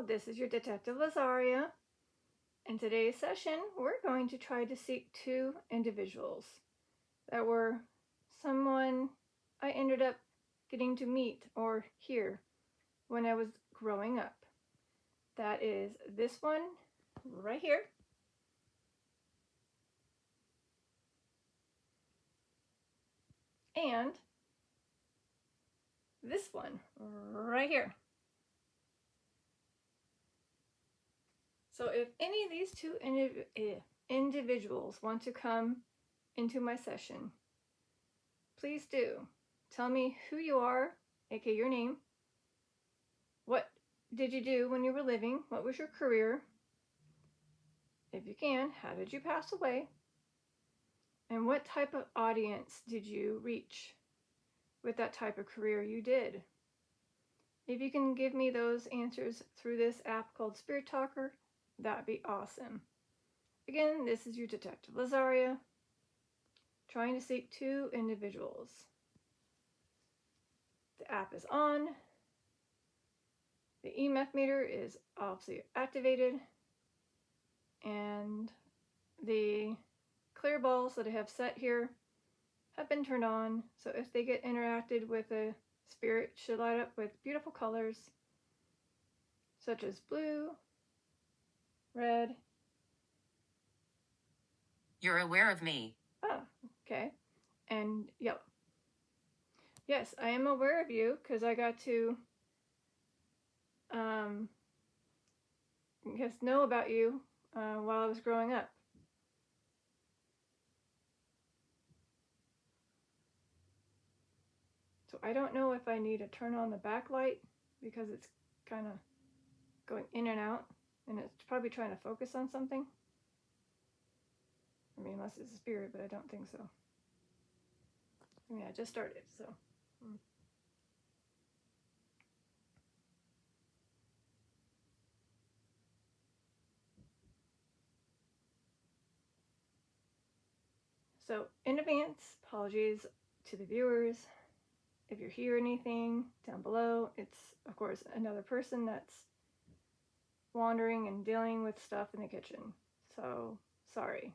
this is your Detective Lazaria. In today's session, we're going to try to seek two individuals that were someone I ended up getting to meet or hear when I was growing up. That is this one right here. And this one right here. So if any of these two individuals want to come into my session, please do. Tell me who you are, aka your name. What did you do when you were living? What was your career? If you can, how did you pass away? And what type of audience did you reach with that type of career you did? If you can give me those answers through this app called Spirit Talker, that'd be awesome. Again, this is your Detective Lazaria, trying to seek two individuals. The app is on. The EMF meter is obviously activated. And the clear balls that I have set here have been turned on. So if they get interacted with a spirit, it should light up with beautiful colors, such as blue, red. You're aware of me. Oh, okay. And yellow. Yes, I am aware of you because I got to know about you while I was growing up. So I don't know if I need to turn on the backlight because it's kind of going in and out, and it's probably trying to focus on something. I mean, unless it's a spirit, but I don't think so. I mean, I just started, so. So, in advance, apologies to the viewers. If you hear anything down below, it's, of course, another person that's wandering and dealing with stuff in the kitchen. So, sorry.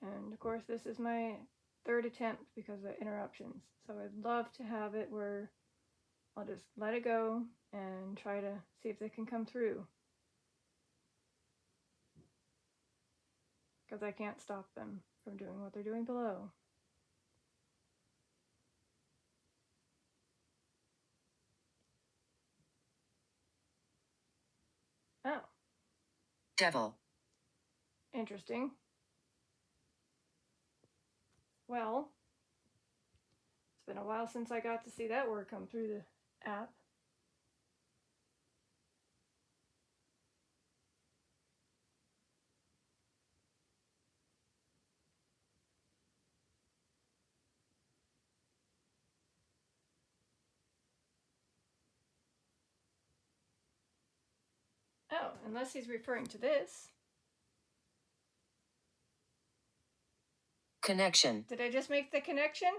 And, of course, this is my third attempt because of interruptions. So, I'd love to have it where I'll just let it go and try to see if they can come through. Because I can't stop them from doing what they're doing below. Oh. Devil. Interesting. Well, it's been a while since I got to see that word come through the app. Oh, unless he's referring to this. Connection. Did I just make the connection?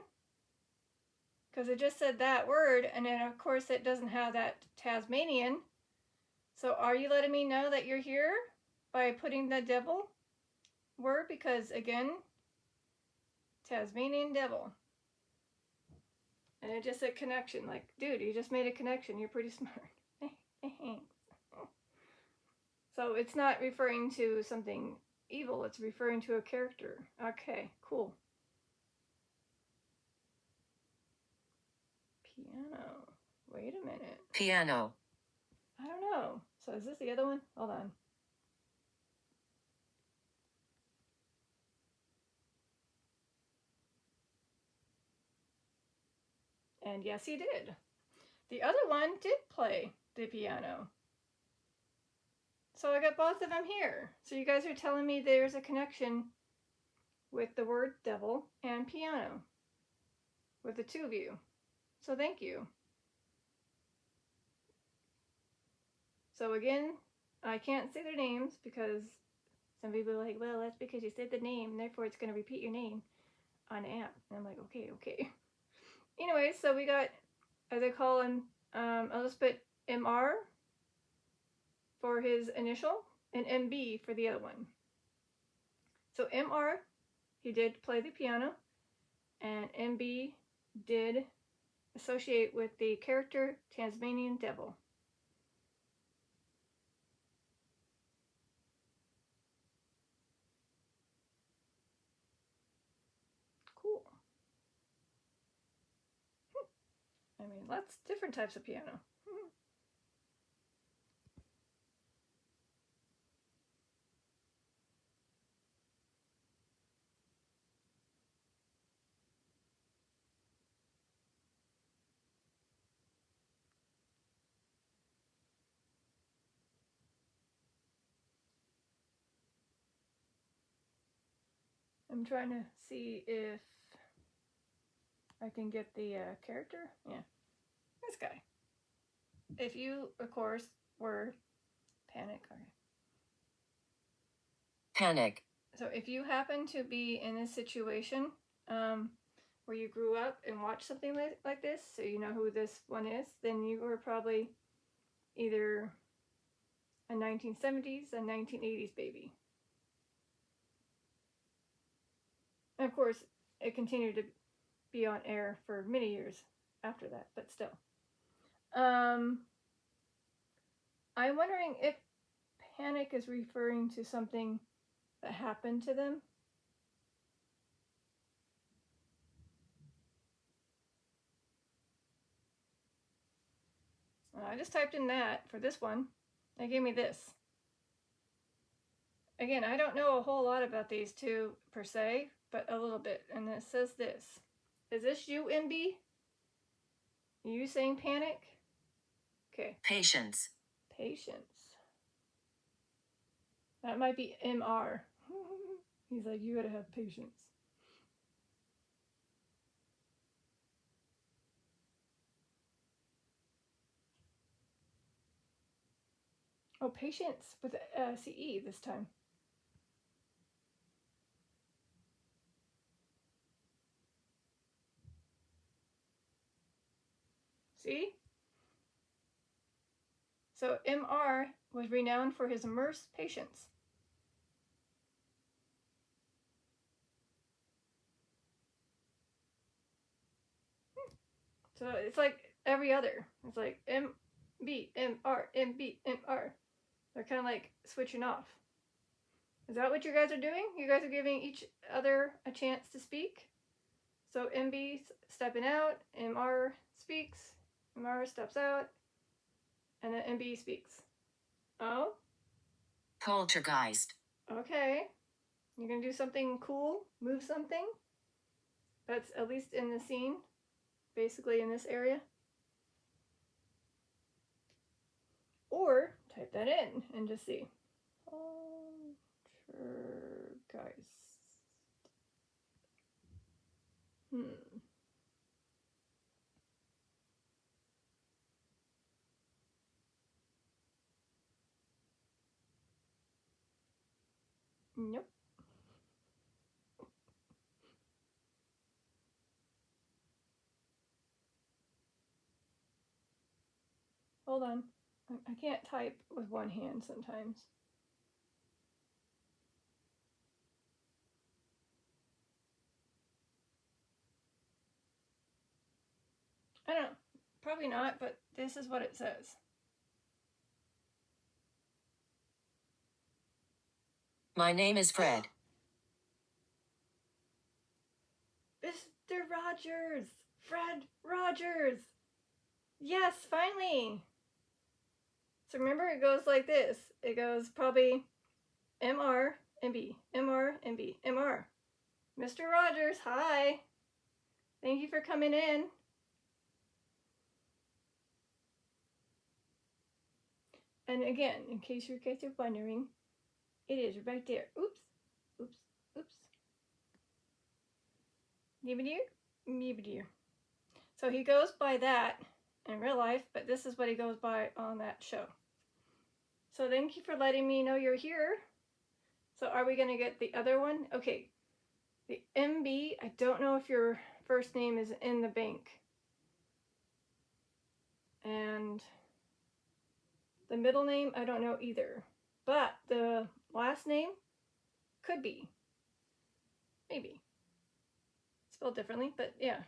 Because it just said that word, and then of course it doesn't have that Tasmanian. So are you letting me know that you're here by putting the devil word? Because again, Tasmanian devil. And it just said connection. Like, dude, you just made a connection. You're pretty smart. Thanks. So it's not referring to something evil. It's referring to a character. Okay, cool. Piano. Wait a minute. Piano. I don't know. So is this the other one? Hold on. And yes, he did. The other one did play the piano. So I got both of them here. So you guys are telling me there's a connection with the word devil and piano with the two of you. So thank you. So again, I can't say their names because Some people are like, well, that's because you said the name, and therefore it's going to repeat your name on the app. And I'm like, okay. Anyway, so we got, as I call him, I'll just put MR for his initial and MB for the other one. So MR, he did play the piano, and MB did associate with the character Tasmanian Devil. Cool. I mean, lots different types of piano. I'm trying to see if I can get the character. Yeah, this guy. If you, of course, were Panic. Okay. Panic. So if you happen to be in a situation where you grew up and watched something like this, so you know who this one is, then you were probably either a 1970s, a 1980s baby. And of course, it continued to be on air for many years after that, but still. I'm wondering if Panic is referring to something that happened to them. I just typed in that for this one. They gave me this. Again, I don't know a whole lot about these two per se, but a little bit. And it says this. Is this you, MB? You saying Panic? Okay. Patience. Patience. That might be MR. He's like, you gotta have patience. Oh, patience with CE this time. See? So MR was renowned for his immense patience. So it's like every other. It's like MB, MR, MB, MR. They're kind of like switching off. Is that what you guys are doing? You guys are giving each other a chance to speak? So MB stepping out, MR speaks, MR steps out, and then MB speaks. Oh? Poltergeist. Okay. You're gonna do something cool? Move something? That's at least in the scene, basically in this area. Or type that in and just see. Poltergeist. Nope. Hold on. I can't type with one hand sometimes. I don't know. Probably not, but this is what it says. My name is Fred. Mr. Rogers! Fred Rogers! Yes, finally! So remember, it goes like this. It goes probably MR, MB, MR, MB, MR. Mr. Rogers, hi! Thank you for coming in. And again, in case you guys are wondering, it is right there. Oops, oops, oops. Dear. So he goes by that in real life, but this is what he goes by on that show. So thank you for letting me know you're here. So are we going to get the other one? Okay. The MB, I don't know if your first name is in the bank. And the middle name, I don't know either. But the last name could be. Maybe. Spelled differently, but yeah.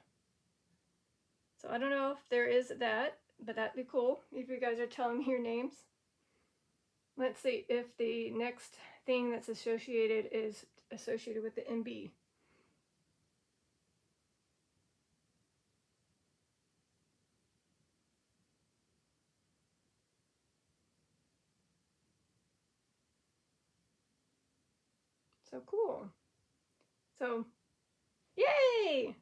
So I don't know if there is that, but that'd be cool if you guys are telling me your names. Let's see if the next thing that's associated is associated with the MB. So cool. So, yay!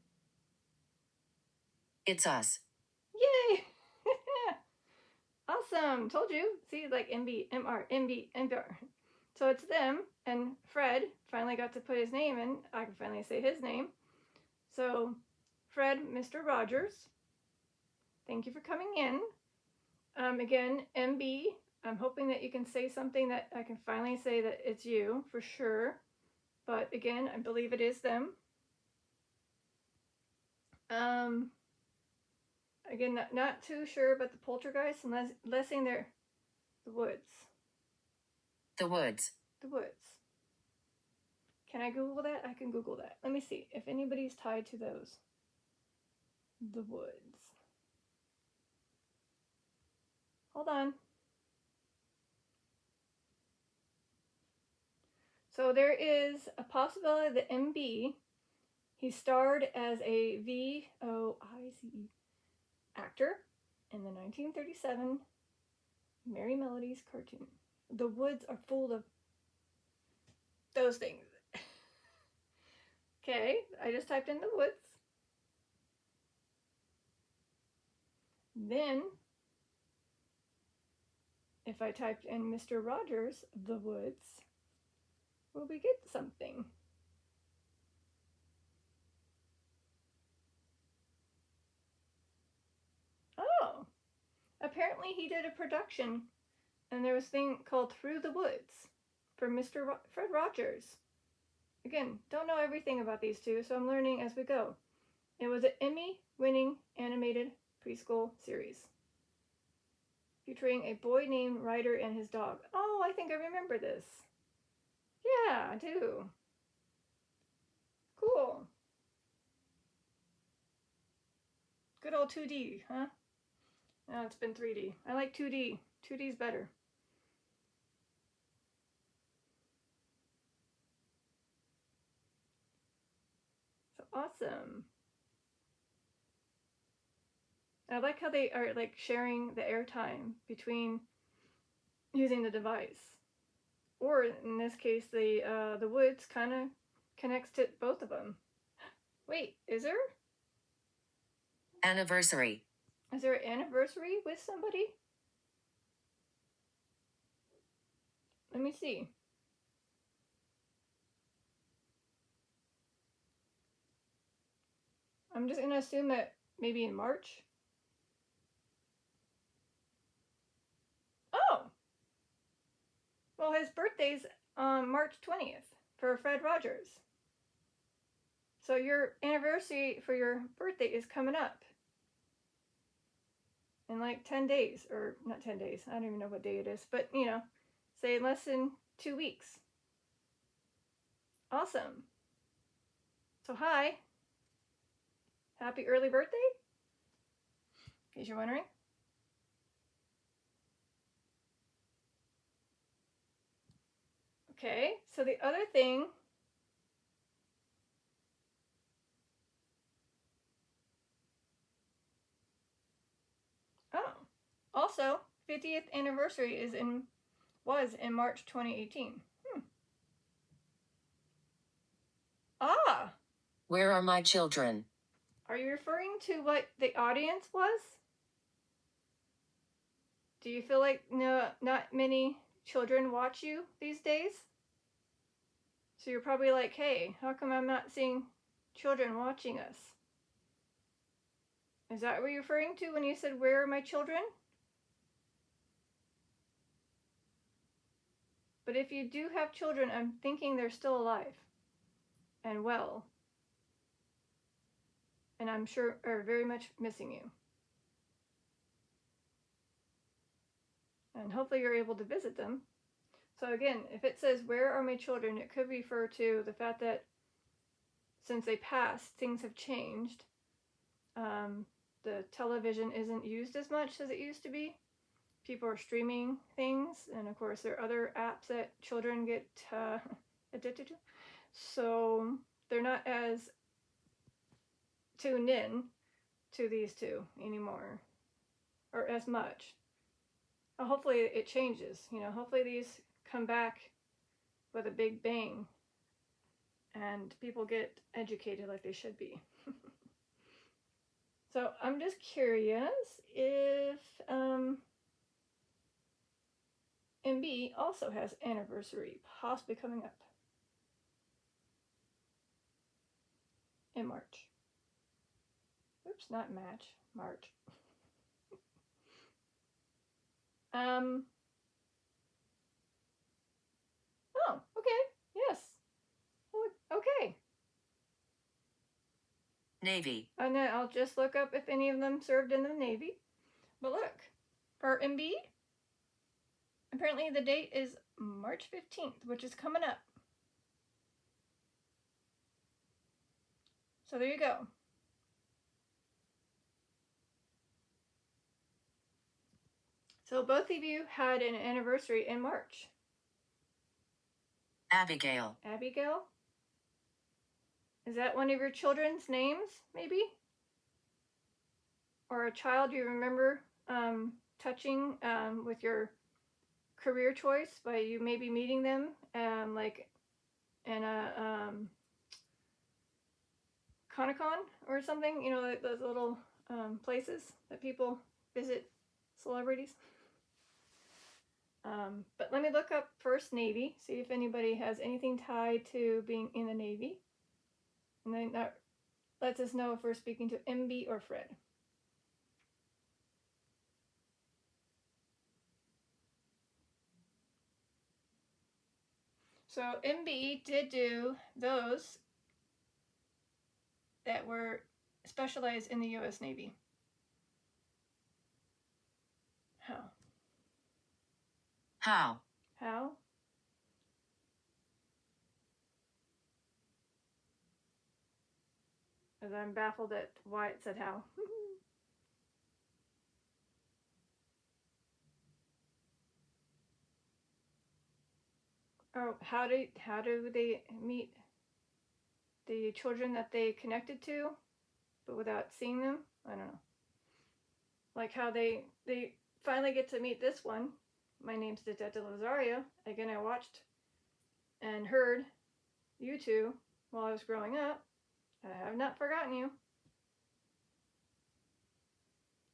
It's us. Yay! Awesome. Told you. See, like MB, MR, MB, MR. So it's them, and Fred finally got to put his name in. I can finally say his name. So, Fred, Mr. Rogers, thank you for coming in. Again, MB, I'm hoping that you can say something that I can finally say that it's you for sure. But again, I believe it is them. Again, not too sure about the poltergeist unless they're the woods. The woods. The woods. Can I Google that? I can Google that. Let me see if anybody's tied to those. The woods. Hold on. So there is a possibility that MB, he starred as a VOICE actor in the 1937 Merry Melodies cartoon. The woods are full of those things. Okay, I just typed in the woods. Then, if I typed in Mr. Rogers, the woods, will we get something? Oh, apparently he did a production, and there was a thing called Through the Woods for Fred Rogers. Again, don't know everything about these two, so I'm learning as we go. It was an Emmy-winning animated preschool series featuring a boy named Ryder and his dog. Oh, I think I remember this. Yeah, I do. Cool. Good old 2D, huh? No, it's been 3D. I like 2D. 2D's better. So awesome. I like how they are like sharing the airtime between using the device. Or in this case, the woods kind of connects to both of them. Wait, is there? Anniversary. Is there an anniversary with somebody? Let me see. I'm just going to assume that maybe in March. Oh! Well, his birthday's on March 20th for Fred Rogers. So your anniversary for your birthday is coming up in like 10 days, or not 10 days. I don't even know what day it is, but you know, say less than 2 weeks. Awesome. So hi. Happy early birthday, in case you're wondering. Okay, so the other thing, oh, also 50th anniversary was in March 2018. Ah, Where are my children? are you referring to what the audience was? Do you feel like not many children watch you these days? So you're probably like, hey, how come I'm not seeing children watching us? Is that what you're referring to when you said, where are my children? But if you do have children, I'm thinking they're still alive and well, and I'm sure are very much missing you. And hopefully you're able to visit them. So again, if it says, "Where are my children?" it could refer to the fact that since they passed, things have changed. The television isn't used as much as it used to be. People are streaming things, and of course there are other apps that children get addicted to. So they're not as tuned in to these two anymore, or as much. Hopefully it changes. Hopefully these come back with a big bang and people get educated like they should be. So I'm just curious if MB also has anniversary possibly coming up in March. Oops, not March. Oh, okay. Yes. Okay. Navy. And then I'll just look up if any of them served in the Navy. But look, for MB, apparently the date is March 15th, which is coming up. So there you go. So both of you had an anniversary in March. Abigail. Abigail? Is that one of your children's names, maybe? Or a child you remember touching with your career choice by you maybe meeting them like in a Comic-Con or something, like those little places that people visit celebrities. But let me look up first Navy, see if anybody has anything tied to being in the Navy. And then that lets us know if we're speaking to MB or Fred. So MB did do those that were specialized in the U.S. Navy. How? As I'm baffled at why it said how. Oh, how do they meet the children that they connected to, but without seeing them? I don't know. Like how they finally get to meet this one. My name's Detective Lazario. Again, I watched and heard you two while I was growing up. I have not forgotten you.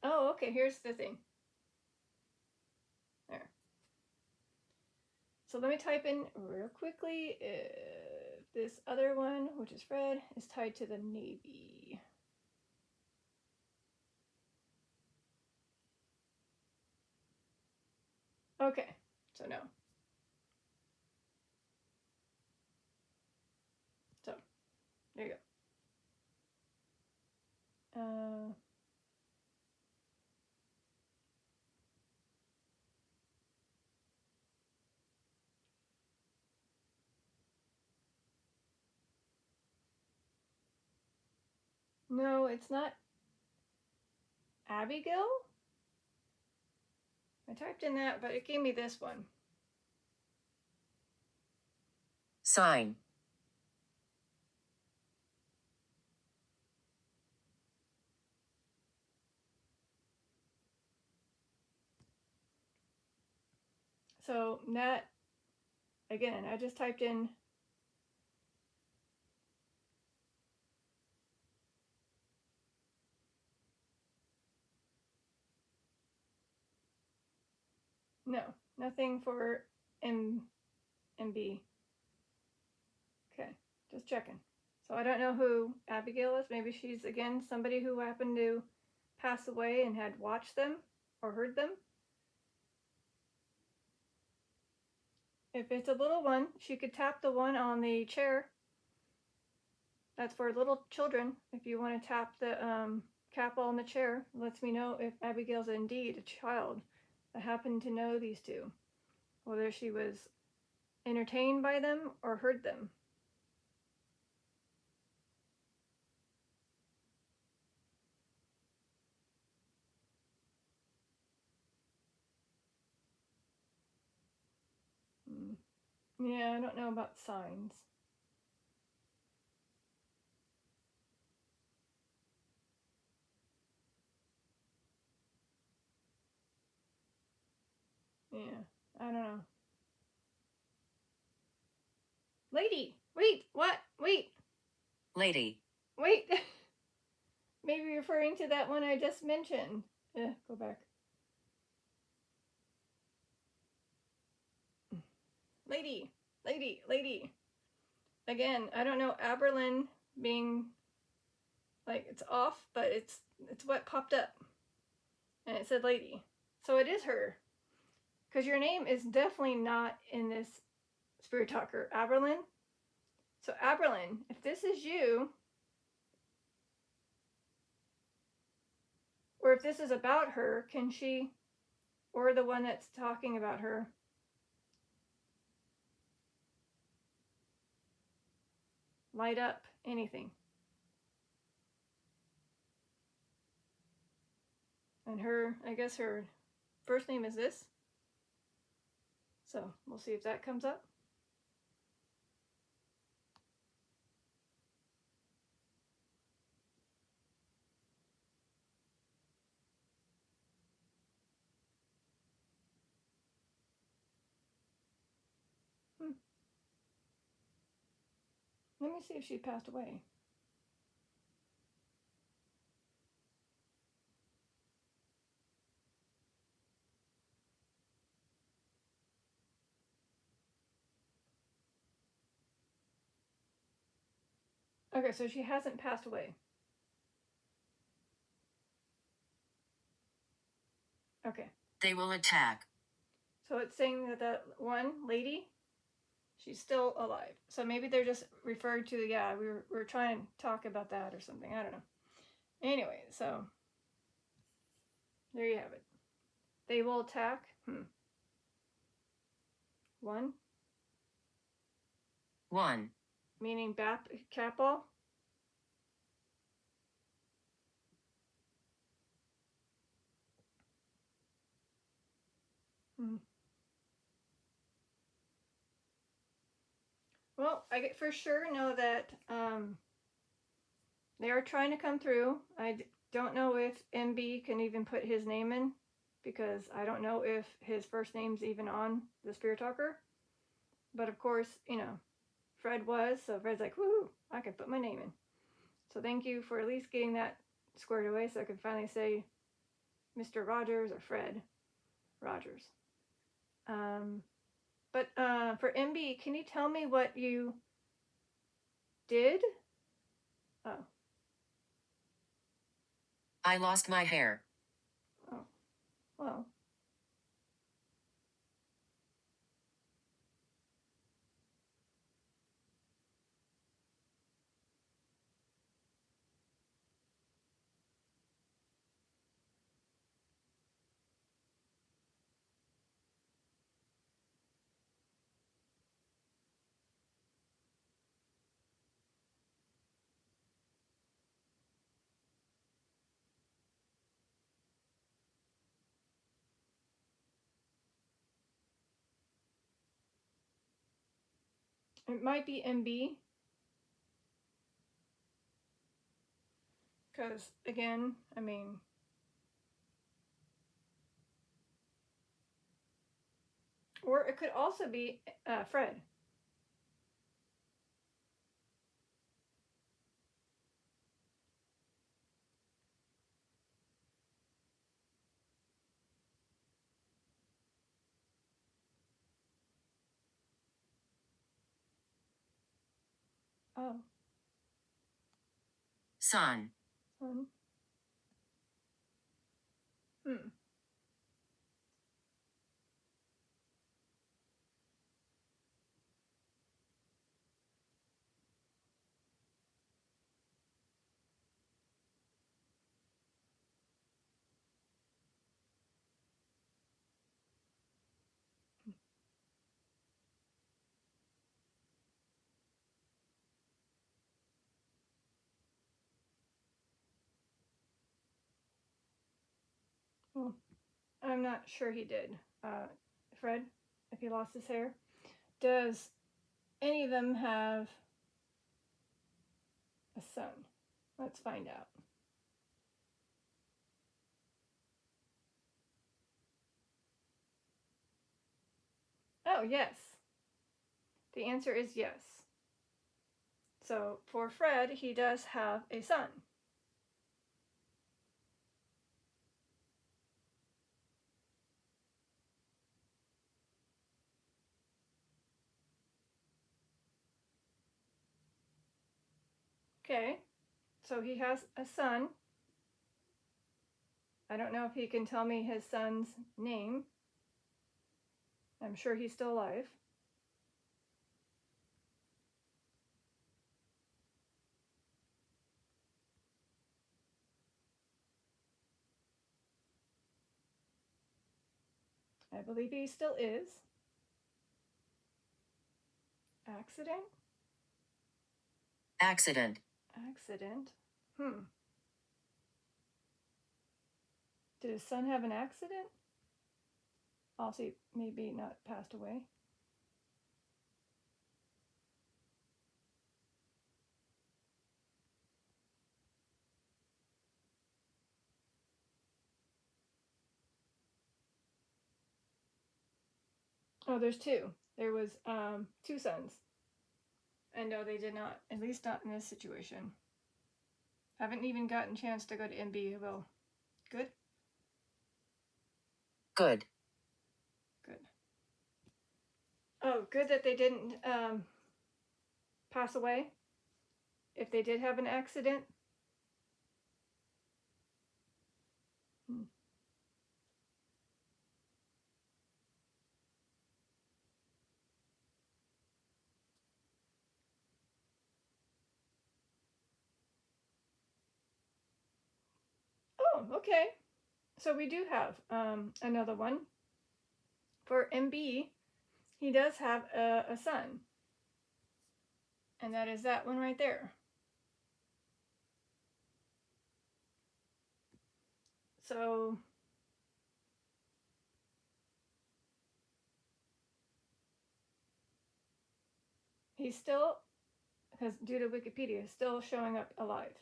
Oh, okay, here's the thing. There. So let me type in real quickly if this other one, which is Fred, is tied to the Navy. Okay, so no. So, there you go. No, it's not Abigail. I typed in that, but it gave me this one. Sign. So that, again, I just typed in no, nothing for MB. Okay, just checking. So I don't know who Abigail is. Maybe she's, again, somebody who happened to pass away and had watched them or heard them. If it's a little one, she could tap the one on the chair. That's for little children. If you want to tap the cap on the chair, it lets me know if Abigail's indeed a child that happened to know these two, whether she was entertained by them or heard them. Yeah, I don't know about signs. Yeah, I don't know. Lady, wait, what? Wait, Lady. wait. Maybe referring to that one I just mentioned. Go back. Lady, lady, lady. Again, I don't know Aberlin being like it's off, but it's what popped up. And it said lady. So it is her. Because your name is definitely not in this Spirit Talker, Aberlin. So Aberlin, if this is you, or if this is about her, can she, or the one that's talking about her, light up anything? And her, I guess her first name is this. So we'll see if that comes up. Let me see if she passed away. Okay, so she hasn't passed away. Okay. They will attack. So it's saying that that one lady, she's still alive. So maybe they're just referred to, yeah, we were trying to talk about that or something. I don't know. Anyway, so there you have it. They will attack. One, One. meaning Capall. Well, I for sure know that they are trying to come through. I don't know if MB can even put his name in because I don't know if his first name's even on the Spirit Talker. But of course, you know, Fred was, so Fred's like, woohoo, I can put my name in. So thank you for at least getting that squared away so I can finally say Mr. Rogers or Fred Rogers. But for MB, can you tell me what you did? Oh. I lost my hair. Oh. Well. It might be MB. Because, again, I mean, or it could also be Fred. Oh. Son. Hmm. Well, I'm not sure he did. Fred, if he lost his hair, does any of them have a son? Let's find out. Oh, yes. The answer is yes. So for Fred, he does have a son. Okay, so he has a son. I don't know if he can tell me his son's name. I'm sure he's still alive. I believe he still is. Accident? Accident. Accident? Did his son have an accident? Also, maybe not passed away. Oh, there's two. There was two sons. And no, they did not. At least not in this situation. Haven't even gotten a chance to go to MB. Well, good? Good. Good. Oh, good that they didn't pass away. If they did have an accident. Oh, okay. So we do have another one. For MB, he does have a son. And that is that one right there. So he's still, because due to Wikipedia, still showing up alive.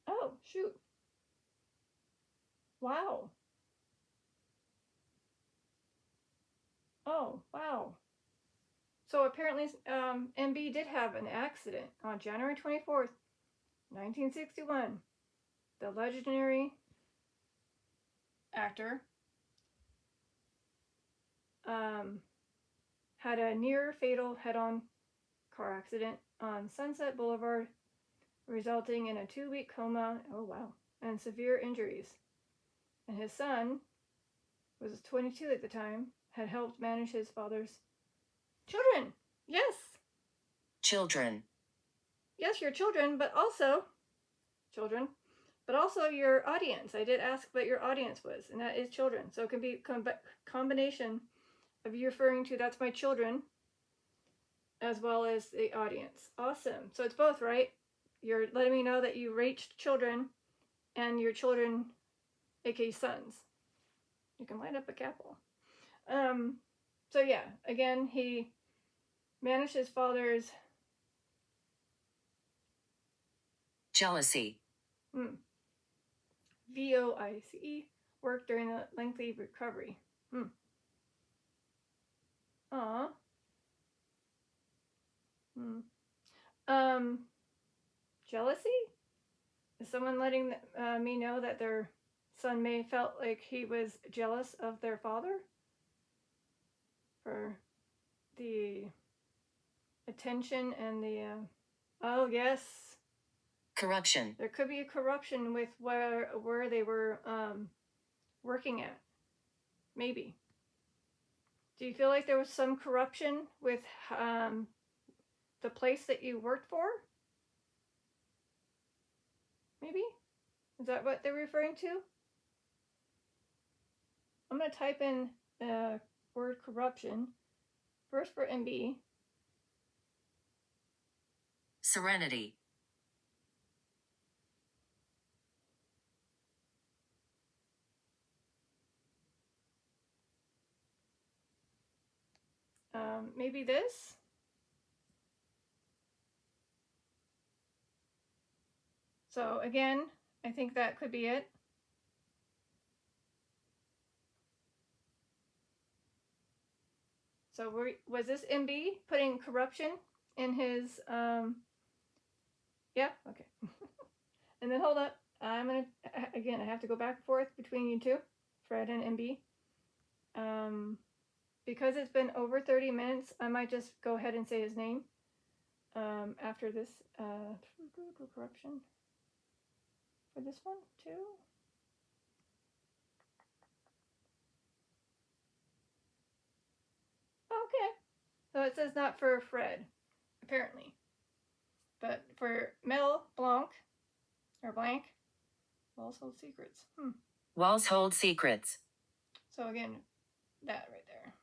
Oh, shoot. Wow. Oh, wow. So apparently MB did have an accident on January 24th, 1961. The legendary actor had a near fatal head-on car accident on Sunset Boulevard, resulting in a 2-week coma, oh wow, and severe injuries. And his son was 22 at the time, had helped manage his father's children. Yes. Children. Yes, your children, but also children, but also your audience. I did ask what your audience was, and that is children. So it can be a combination of you referring to that's my children, as well as the audience. Awesome. So it's both, right? You're letting me know that you reached children and your children, aka sons. You can light up a capital. So yeah, again, he managed his father's Jealousy. VOICE work during a lengthy recovery. Aw. Jealousy? Is someone letting me know that their son may felt like he was jealous of their father for the attention and the oh yes, Corruption. there could be a corruption with where they were working at. Maybe. Do you feel like there was some corruption with the place that you worked for? Maybe? Is that what they're referring to? I'm going to type in the word corruption first for MB. Serenity. Maybe this. So again, I think that could be it. So was this MB putting corruption in his, yeah, okay. And then hold up, I'm gonna, again, I have to go back and forth between you two, Fred and MB. Because it's been over 30 minutes, I might just go ahead and say his name after this corruption for this one too. Okay, so it says not for Fred, apparently, but for Mel Blanc, or Blank, Walls Hold Secrets. Walls hold secrets. So again, that right there.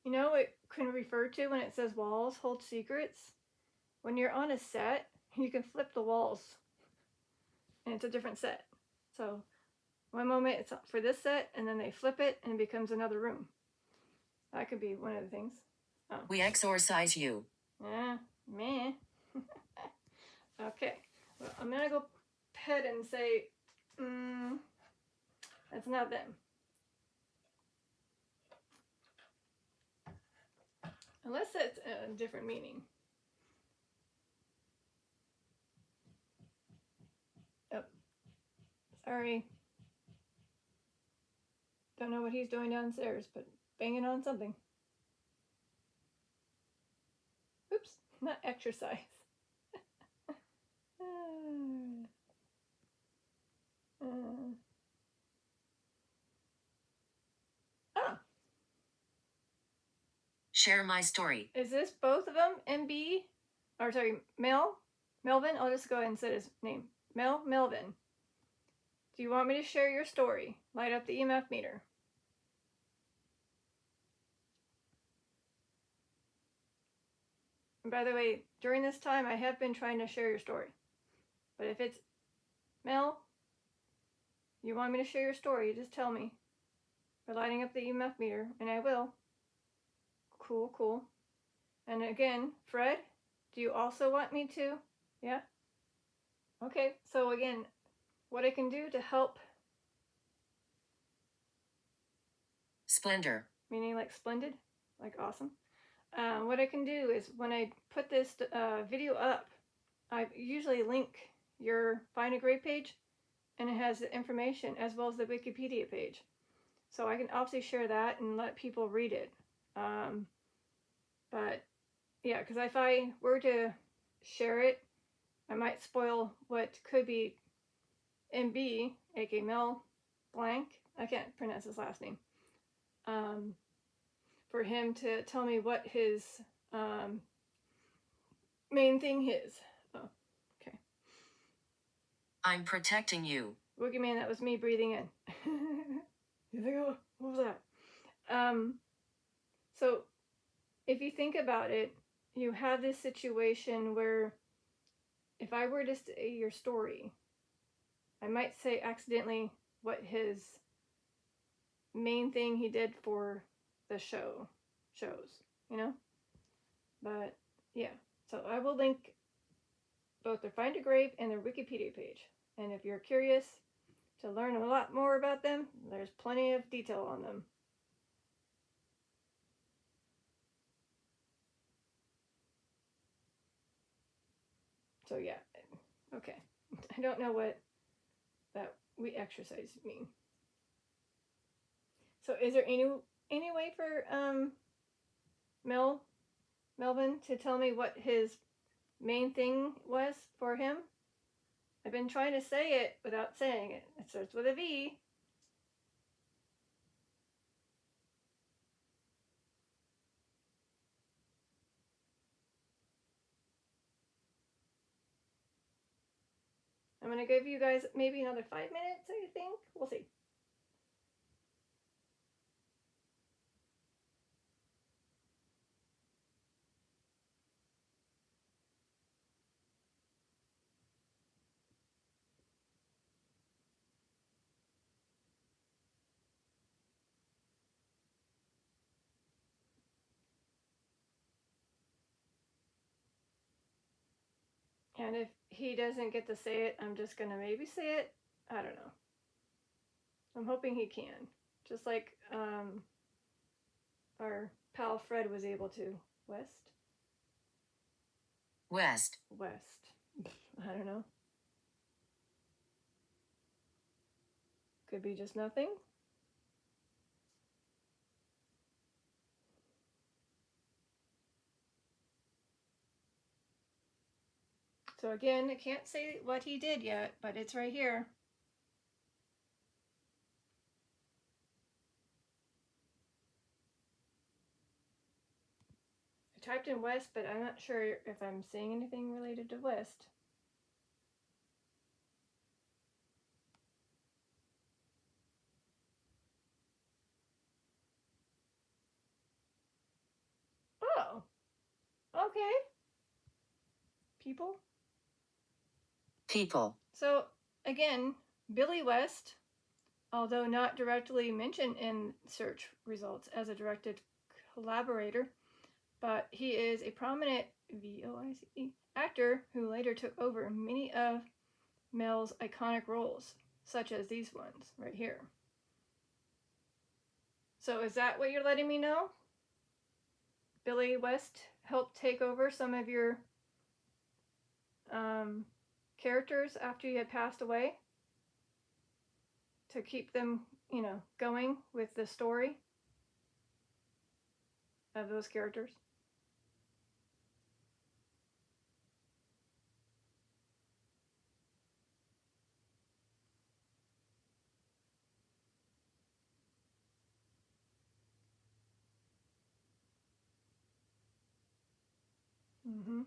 You know what it can refer to when it says walls hold secrets? When you're on a set, you can flip the walls and it's a different set. So one moment it's for this set and then they flip it and it becomes another room. That could be one of the things. Oh. We exorcise you. Meh. Okay. Well, I'm going to go ahead and say, that's not them. Unless it's a different meaning. Oh, sorry. Don't know what he's doing downstairs, but banging on something. Oops, not exercise. Oh. Share my story. Is this both of them? MB? Or sorry, Melvin? I'll just go ahead and say his name. Melvin. Do you want me to share your story? Light up the EMF meter. And by the way, during this time, I have been trying to share your story. But if it's Mel, you want me to share your story, just tell me. We're lighting up the EMF meter, and I will. Cool, cool. And again, Fred, do you also want me to? Yeah? Okay, so again, what I can do to help. Splendor. Meaning like splendid, like awesome. What I can do is when I put this video up, I usually link your Find a Grave page, and it has the information as well as the Wikipedia page. So I can obviously share that and let people read it. But yeah, because if I were to share it, I might spoil what could be MB, aka Mel Blanc. I can't pronounce his last name. For him to tell me what his main thing is. Oh, okay. I'm protecting you. Boogeyman, that was me breathing in. He's like, oh, what was that? So if you think about it, you have this situation where if I were to say your story, I might say accidentally what his main thing he did for the shows, you know? But yeah, so I will link both their Find a Grave and their Wikipedia page. And if you're curious to learn a lot more about them, there's plenty of detail on them. So yeah, okay. I don't know what that we exercise mean. So is there any way for Melvin to tell me what his main thing was for him? I've been trying to say it without saying it. It starts with a V. I'm going to give you guys maybe another 5 minutes, I think. We'll see. And if he doesn't get to say it, I'm just going to maybe say it. I don't know. I'm hoping he can. Just like our pal Fred was able to. West? West. West. I don't know. Could be just nothing. So again, I can't say what he did yet, but it's right here. I typed in West, but I'm not sure if I'm seeing anything related to West. Oh, okay. People. People. So again, Billy West, although not directly mentioned in search results as a directed collaborator, but he is a prominent VOICE actor who later took over many of Mel's iconic roles, such as these ones right here. So is that what you're letting me know? Billy West helped take over some of your characters after you had passed away to keep them, going with the story of those characters? Mm-hmm.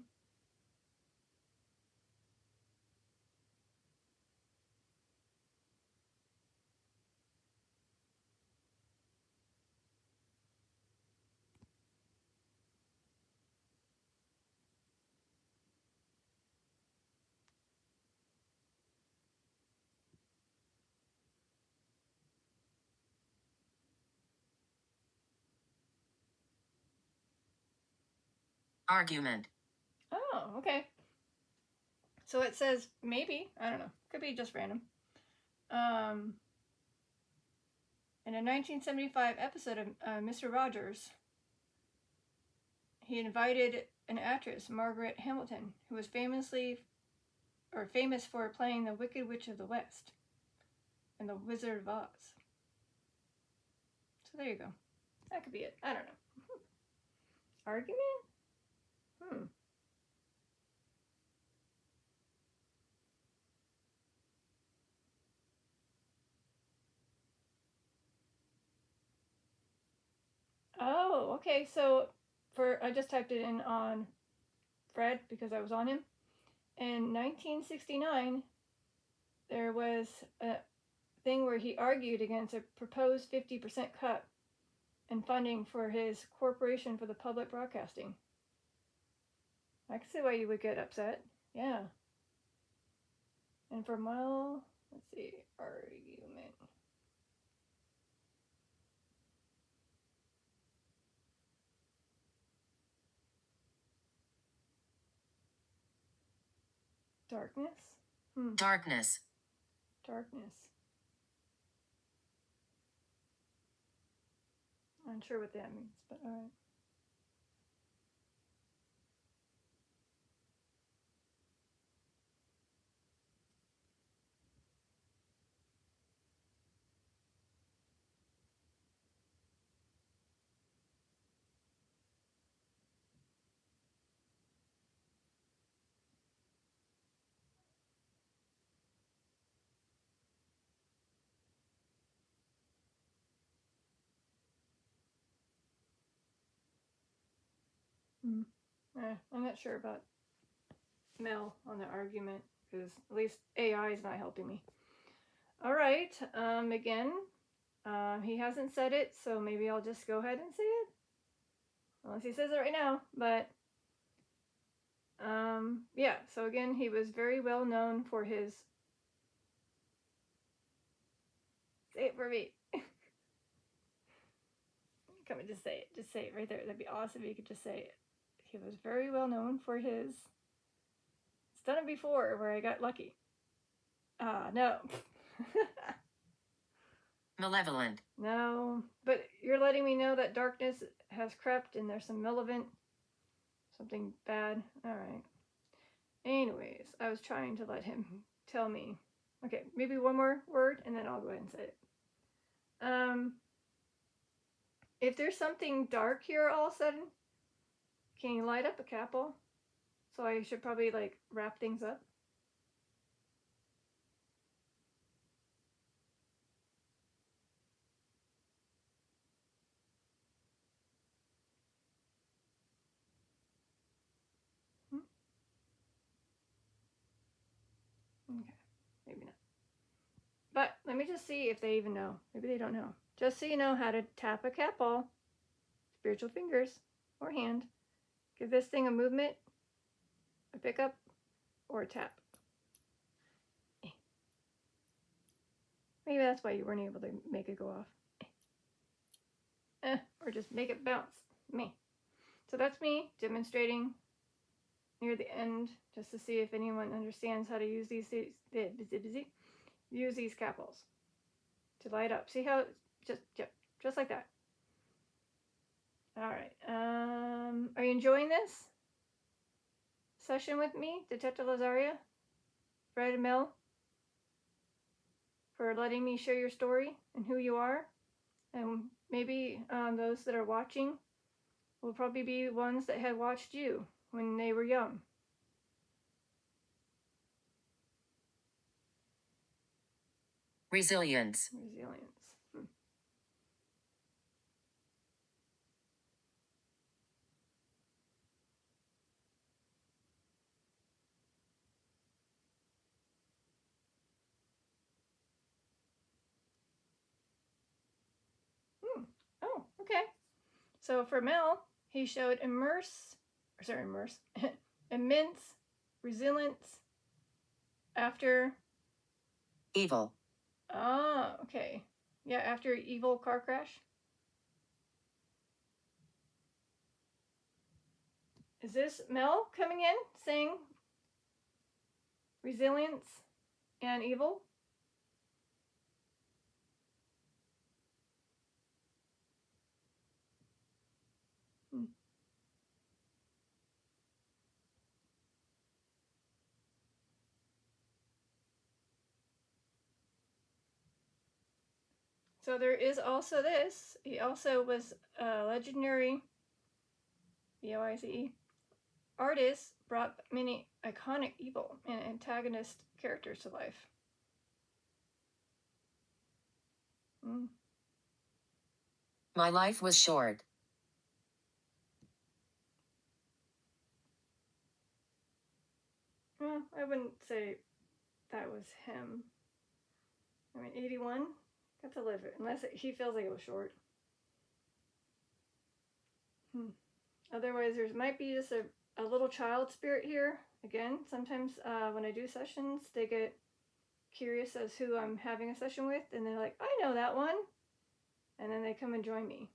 Argument. Oh, okay. So it says maybe, I don't know, could be just random. In a 1975 episode of Mr. Rogers, he invited an actress, Margaret Hamilton, who was famous for playing the Wicked Witch of the West in The Wizard of Oz. So there you go. That could be it. I don't know. Argument? Oh, okay. So I just typed it in on Fred because I was on him. In 1969, there was a thing where he argued against a proposed 50% cut in funding for his Corporation for the Public Broadcasting. I can see why you would get upset. Yeah. And for Mel, let's see, argument. Darkness? Darkness. Darkness. I'm not sure what that means, but alright. I'm not sure about Mel on the argument. because at least AI is not helping me. All right. Again, he hasn't said it, so maybe I'll just go ahead and say it. Unless he says it right now. But, yeah. So again, he was very well known for his... Say it for me. Come and just say it. Just say it right there. That'd be awesome if you could just say it. He was very well known for his... It's done it before where I got lucky. No. Malevolent. No. But you're letting me know that darkness has crept and there's some malevolent... Something bad. Alright. Anyways, I was trying to let him tell me. Okay, maybe one more word and then I'll go ahead and say it. If there's something dark here all of a sudden, can you light up a capsule? So I should probably like wrap things up. Okay, maybe not. But let me just see if they even know. Maybe they don't know. Just so you know how to tap a cat ball, spiritual fingers or hand. Give this thing a movement, a pickup, or a tap. Maybe that's why you weren't able to make it go off. Or just make it bounce. Me. So that's me demonstrating near the end, just to see if anyone understands how to use these capsules to light up. See how just like that. All right. Are you enjoying this session with me, Detective Lazaria, Fred and Mel, for letting me share your story and who you are? And maybe those that are watching will probably be ones that had watched you when they were young. Resilience. Oh, okay. So for Mel, he showed immense resilience after Evil. Ah, okay. Yeah, after evil car crash. Is this Mel coming in saying resilience and evil? So there is also this. He also was a legendary BOICE artist, brought many iconic evil and antagonist characters to life. My life was short. Well, I wouldn't say that was him. I mean, 81? Got to live it. Unless he feels like it was short. Otherwise, there might be just a little child spirit here. Again, sometimes when I do sessions, they get curious as who I'm having a session with, and they're like, I know that one. And then they come and join me.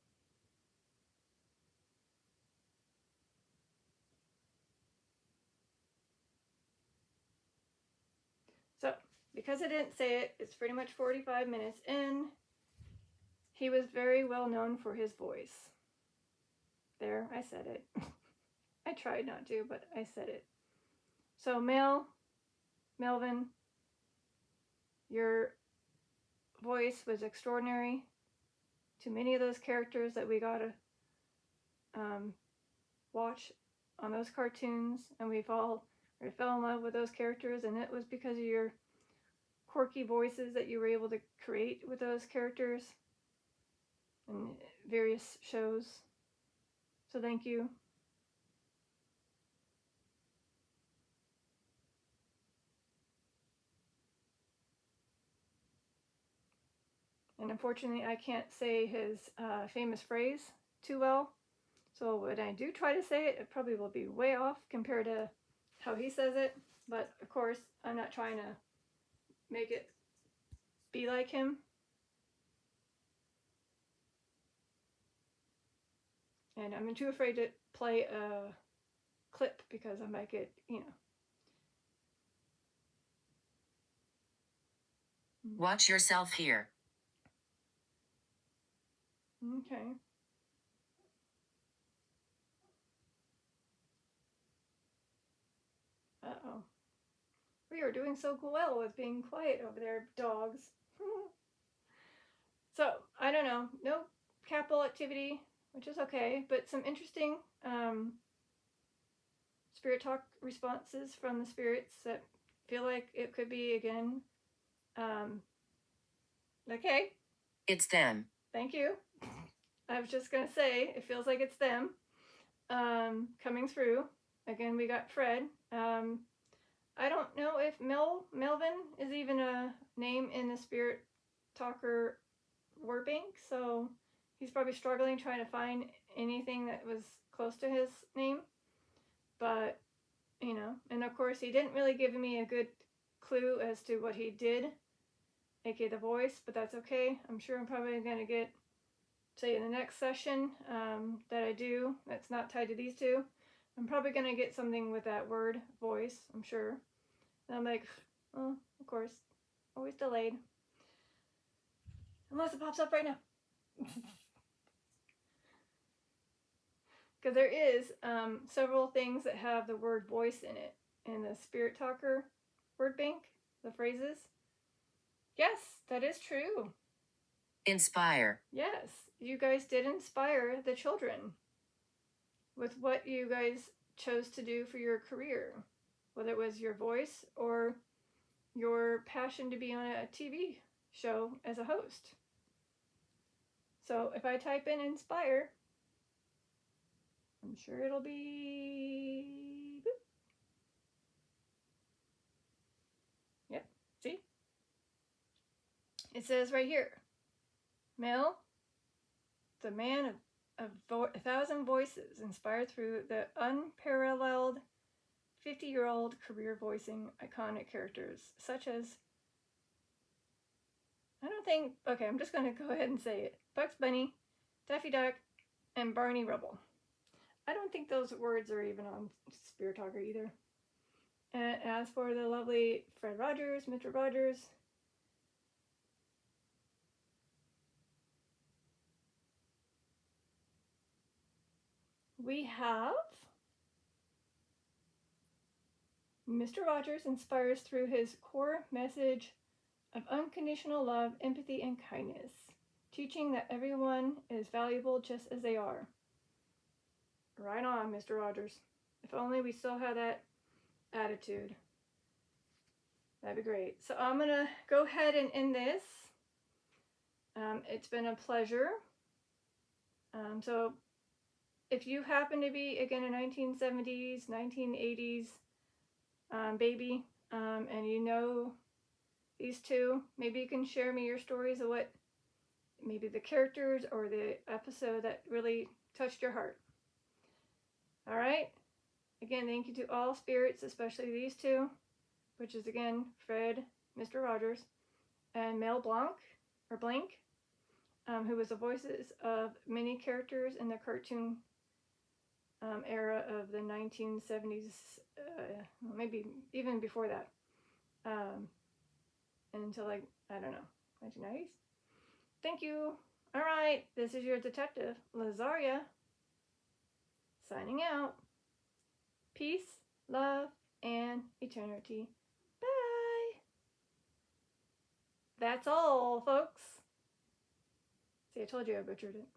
So, because I didn't say it, it's pretty much 45 minutes in. He was very well known for his voice. There, I said it. I tried not to, but I said it. So, Melvin, your voice was extraordinary to many of those characters that we got to watch on those cartoons, and we fell in love with those characters, and it was because of your quirky voices that you were able to create with those characters in various shows. So thank you. unfortunately, I can't say his famous phrase too well. So when I do try to say it, it probably will be way off compared to how he says it. But of course, I'm not trying to make it be like him. And I'm too afraid to play a clip because I might get, Watch yourself here. Okay. Uh-oh. We are doing so well with being quiet over there, dogs. So, I don't know. No capital activity, which is okay, but some interesting spirit talk responses from the spirits that feel like it could be, again, okay. It's them. Thank you. I was just going to say, it feels like it's them coming through. Again, we got Fred. I don't know if Melvin is even a name in the Spirit Talker word bank, so he's probably struggling trying to find anything that was close to his name. But, and of course, he didn't really give me a good clue as to what he did, aka the voice, but that's okay. I'm sure I'm probably going to get, say, in the next session that I do that's not tied to these two, I'm probably going to get something with that word, voice, I'm sure. And I'm like, oh, of course, always delayed. Unless it pops up right now. Because there is several things that have the word voice in it in the Spirit Talker word bank, the phrases. Yes, that is true. Inspire. Yes, you guys did inspire the children with what you guys chose to do for your career, whether it was your voice or your passion to be on a TV show as a host. So if I type in inspire, I'm sure it'll be... Boop. Yep, see? It says right here, Mel, the man of 1,000 voices, inspired through the unparalleled 50-year-old career voicing iconic characters such as, okay, I'm just going to go ahead and say it, Bugs Bunny, Daffy Duck, and Barney Rubble. I don't think those words are even on Spirit Talker either. And as for the lovely Fred Rogers, Mr. Rogers, we have Mr. Rogers inspires through his core message of unconditional love, empathy, and kindness, teaching that everyone is valuable just as they are. Right on, Mr. Rogers. If only we still had that attitude. That'd be great. So I'm going to go ahead and end this. It's been a pleasure. So if you happen to be, again, a 1970s, 1980s baby, and you know these two, maybe you can share me your stories of what maybe the characters or the episode that really touched your heart. All right. Again, thank you to all spirits, especially these two, which is, again, Fred, Mr. Rogers, and Mel Blanc, or Blank, who was the voices of many characters in the cartoon era of the 1970s, maybe even before that, until, like, I don't know, 1990s. Thank you. All right, this is your detective, Lazaria, signing out. Peace, love, and eternity. Bye. That's all, folks. See, I told you I butchered it.